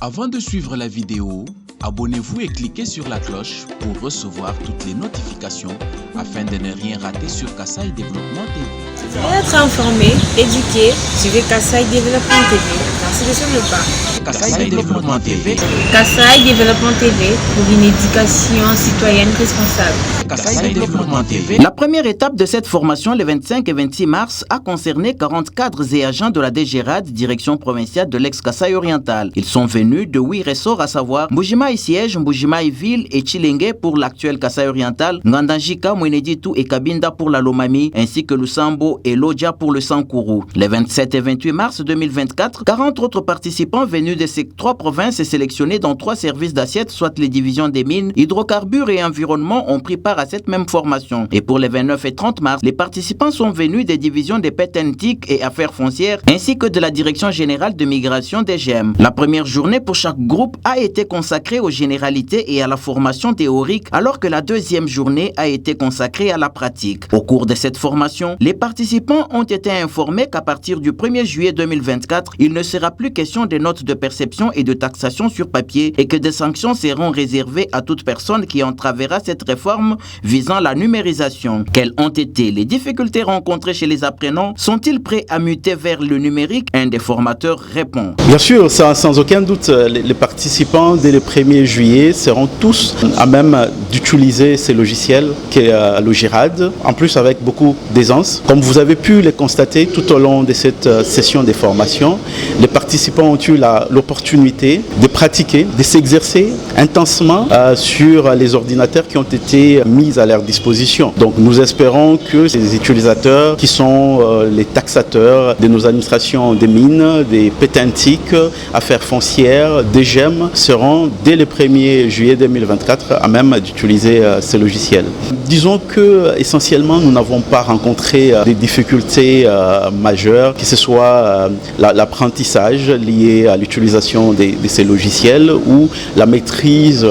Avant de suivre la vidéo, abonnez-vous et cliquez sur la cloche pour recevoir toutes les notifications afin de ne rien rater sur Kassaï Développement TV. Pour être informé, éduqué, suivez Kassaï Développement TV. Merci de suivre le pas. Kassaï Développement TV. Kassaï Développement TV pour une éducation citoyenne responsable. Kassaï Développement TV. La première étape de cette formation, les 25 et 26 mars, a concerné 40 cadres et agents de la DGRAD, direction provinciale de l'ex-Kassaï oriental. Ils sont venus de 8 ressorts, à savoir Mbujimai Siège, Mbujimai Ville et Chilenge pour l'actuel Kassaï oriental, Ngandajika, Mweneditu et Kabinda pour la Lomami, ainsi que Lusambo et Lodja pour le Sankuru. Les 27 et 28 mars 2024, 40 autres participants venus de ces 3 provinces et sélectionnés dans 3 services d'assiette, soit les divisions des mines, hydrocarbures et environnement, ont pris part à cette même formation. Et pour les 29 et 30 mars, les participants sont venus des divisions des pétentiques et affaires foncières, ainsi que de la direction générale de migration DGM. La première journée pour chaque groupe a été consacrée aux généralités et à la formation théorique, alors que la deuxième journée a été consacrée à la pratique. Au cours de cette formation, les participants ont été informés qu'à partir du 1er juillet 2024, il ne sera plus question des notes de perception et de taxation sur papier et que des sanctions seront réservées à toute personne qui entravera cette réforme visant la numérisation. Quelles ont été les difficultés rencontrées chez les apprenants? Sont-ils prêts à muter vers le numérique? Un des formateurs répond. Bien sûr, sans aucun doute, les participants dès le 1er juillet seront tous à même d'utiliser ces logiciels qu'est Logirad, en plus avec beaucoup d'aisance. Comme vous avez pu le constater tout au long de cette session de formation, les participants ont eu l'opportunité de pratiquer, de s'exercer intensément sur les ordinateurs qui ont été mis à leur disposition. Donc nous espérons que ces utilisateurs qui sont les taxateurs de nos administrations des mines, des pétentiques, affaires foncières, DGM, seront dès le 1er juillet 2024 à même d'utiliser ces logiciels. Disons que essentiellement nous n'avons pas rencontré des difficultés majeures, que ce soit l'apprentissage lié à l'utilisation de ces logiciels ou la maîtrise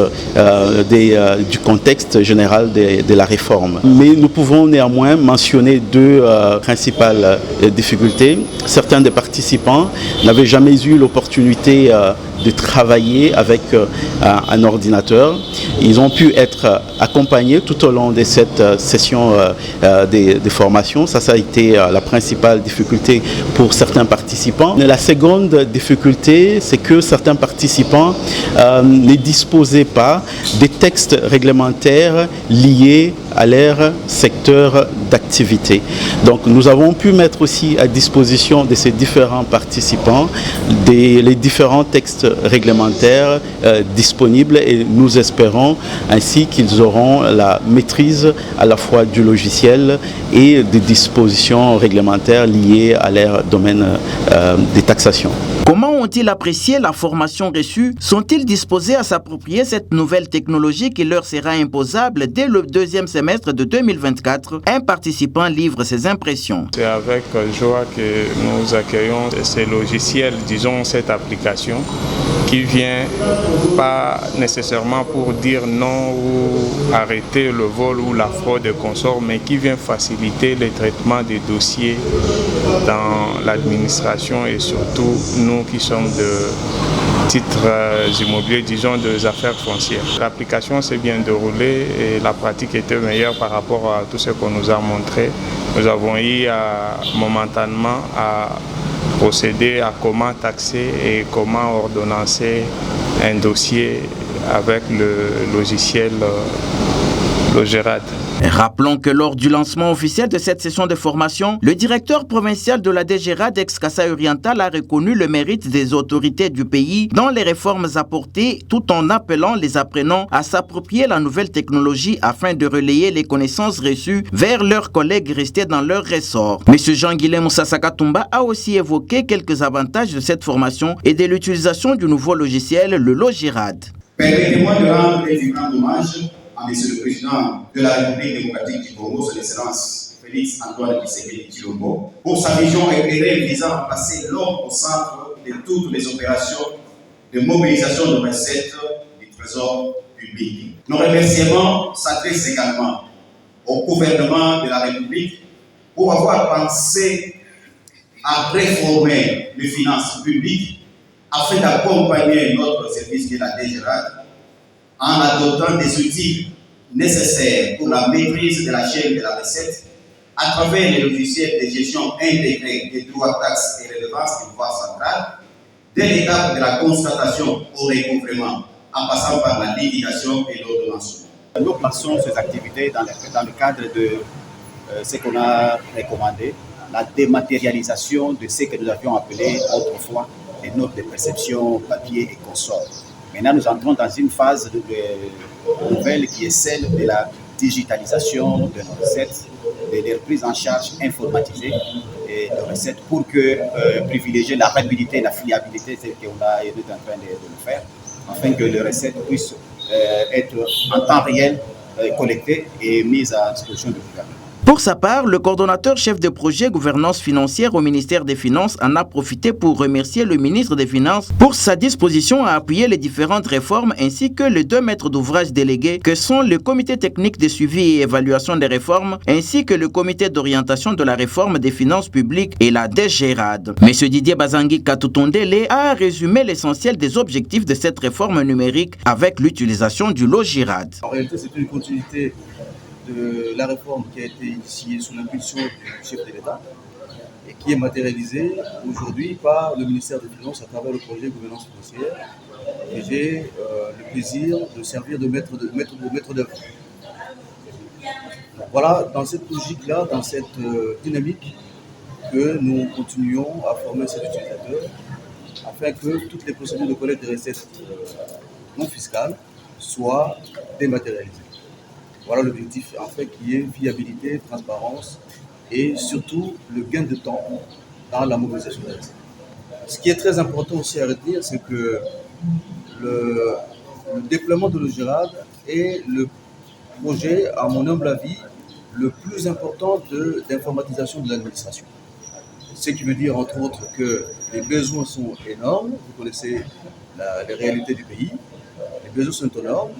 du contexte général de la réforme. Mais nous pouvons néanmoins mentionner 2 principales difficultés. Certains des participants n'avaient jamais eu l'opportunité de travailler avec un ordinateur. Ils ont pu être accompagnés tout au long de cette session de formation. Ça a été la principale difficulté pour certains participants. La seconde difficulté, c'est que certains participants ne disposaient pas des textes réglementaires liés à leur secteur d'activité. Donc nous avons pu mettre aussi à disposition de ces différents participants les différents textes réglementaires disponibles et nous espérons ainsi qu'ils auront la maîtrise à la fois du logiciel et des dispositions réglementaires liées à leur domaine des taxations. Comment ont-ils apprécié la formation reçue? Sont-ils disposés à s'approprier cette nouvelle technologie qui leur sera imposable dès le 2e semestre de 2024? Un participant livre ses impressions. C'est avec joie que nous accueillons ces logiciels, disons cette application, qui vient pas nécessairement pour dire non ou arrêter le vol ou la fraude et consorts, mais qui vient faciliter le traitement des dossiers dans l'administration et surtout nous qui sommes de titres immobiliers, disons des affaires foncières. L'application s'est bien déroulée et la pratique était meilleure par rapport à tout ce qu'on nous a montré. Nous avons eu momentanément à procéder à comment taxer et comment ordonnancer un dossier avec le logiciel Logirad. Rappelons que lors du lancement officiel de cette session de formation, le directeur provincial de la DGRAD ex-Kassaï oriental a reconnu le mérite des autorités du pays dans les réformes apportées tout en appelant les apprenants à s'approprier la nouvelle technologie afin de relayer les connaissances reçues vers leurs collègues restés dans leur ressort. M. Jean-Guilhem Moussa-Sakatumba a aussi évoqué quelques avantages de cette formation et de l'utilisation du nouveau logiciel, le Logirad. Permettez-moi de rendre un vibrant hommage à Monsieur le Président de la République démocratique du Congo, son Excellence Félix Antoine Tshisekedi Tshilombo, pour sa vision éclairée visant à placer l'homme au centre de toutes les opérations de mobilisation de recettes du Trésor public. Nos remerciements s'adressent également au gouvernement de la République pour avoir pensé à réformer les finances publiques afin d'accompagner notre service qui est la DGRAD en adoptant des outils nécessaires pour la maîtrise de la chaîne de la recette à travers les logiciels de gestion intégrés des droits, taxes et redevances du pouvoir central, dès l'étape de la constatation au recouvrement, en passant par la liquidation et l'ordonnancement. Nous plaçons ces activités dans le cadre de ce qu'on a recommandé, la dématérialisation de ce que nous avions appelé autrefois les notes de perception papier et consort. Maintenant, nous entrons dans une phase nouvelle qui est celle de la digitalisation de nos recettes, de leur prise en charge informatisée de recettes pour privilégier la rapidité et la fiabilité, c'est ce qu'on est en train de le faire, afin que les recettes puissent être en temps réel collectées et mises à disposition du gouvernement. Pour sa part, le coordonnateur chef de projet gouvernance financière au ministère des Finances en a profité pour remercier le ministre des Finances pour sa disposition à appuyer les différentes réformes ainsi que les 2 maîtres d'ouvrage délégués que sont le comité technique de suivi et évaluation des réformes ainsi que le comité d'orientation de la réforme des finances publiques et la DGRAD. M. Didier Bazangui Katutondele a résumé l'essentiel des objectifs de cette réforme numérique avec l'utilisation du Logirad. En réalité, c'est une continuité de la réforme qui a été initiée sous l'impulsion du chef de l'État et qui est matérialisée aujourd'hui par le ministère des Finances à travers le projet gouvernance financière que j'ai le plaisir de servir de maître d'œuvre. Voilà, dans cette logique-là, dans cette dynamique, que nous continuons à former ces utilisateurs afin que toutes les procédures de collecte des recettes non fiscales soient dématérialisées. Voilà l'objectif en fait qui est fiabilité, transparence et surtout le gain de temps dans la mobilisation des recettes. Ce qui est très important aussi à retenir, c'est que le déploiement de Logirad est le projet, à mon humble avis, le plus important d'informatisation de l'administration. Ce qui veut dire entre autres que les besoins sont énormes, vous connaissez les réalités du pays, les besoins sont énormes.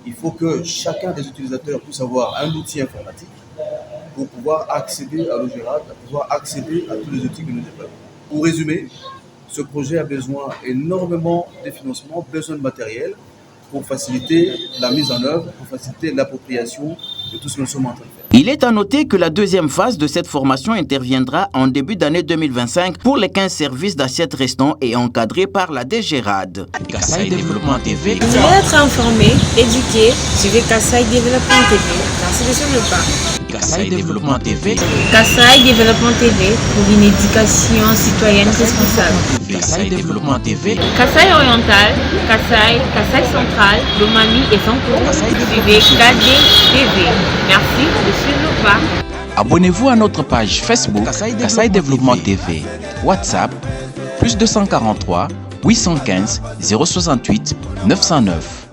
Il faut que chacun des utilisateurs puisse avoir un outil informatique pour pouvoir accéder à Logirad, pour pouvoir accéder à tous les outils que nous développons. Pour résumer, ce projet a besoin énormément de financement, besoin de matériel pour faciliter la mise en œuvre, pour faciliter l'appropriation de tout ce que nous sommes en train de faire. Il est à noter que la 2e phase de cette formation interviendra en début d'année 2025 pour les 15 services d'assiette restants et encadrés par la DGRAD. Kassai Développement TV. Vous voulez être informé, éduqué, suivez Kassai Développement TV. Merci de suivre le pas. Kassai Développement TV. Kassai Développement TV pour une éducation citoyenne responsable. Kassai Développement TV. Kassai Oriental, Kassai Central, Lomami et Fanko. Suivez KD TV. Merci de suivre le pas. Abonnez-vous à notre page Facebook Kassai Développement TV. WhatsApp +243 815 068 909.